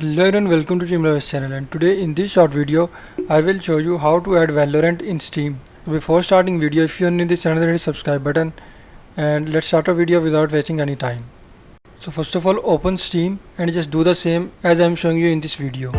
Hello everyone, welcome to Team Lovers channel, and today in this short video I will show you how to add Valorant in Steam. So before starting video, if you are new to this channel, hit subscribe button and let's start our video without wasting any time. So first of all, open Steam and just do the same as I am showing you in this video.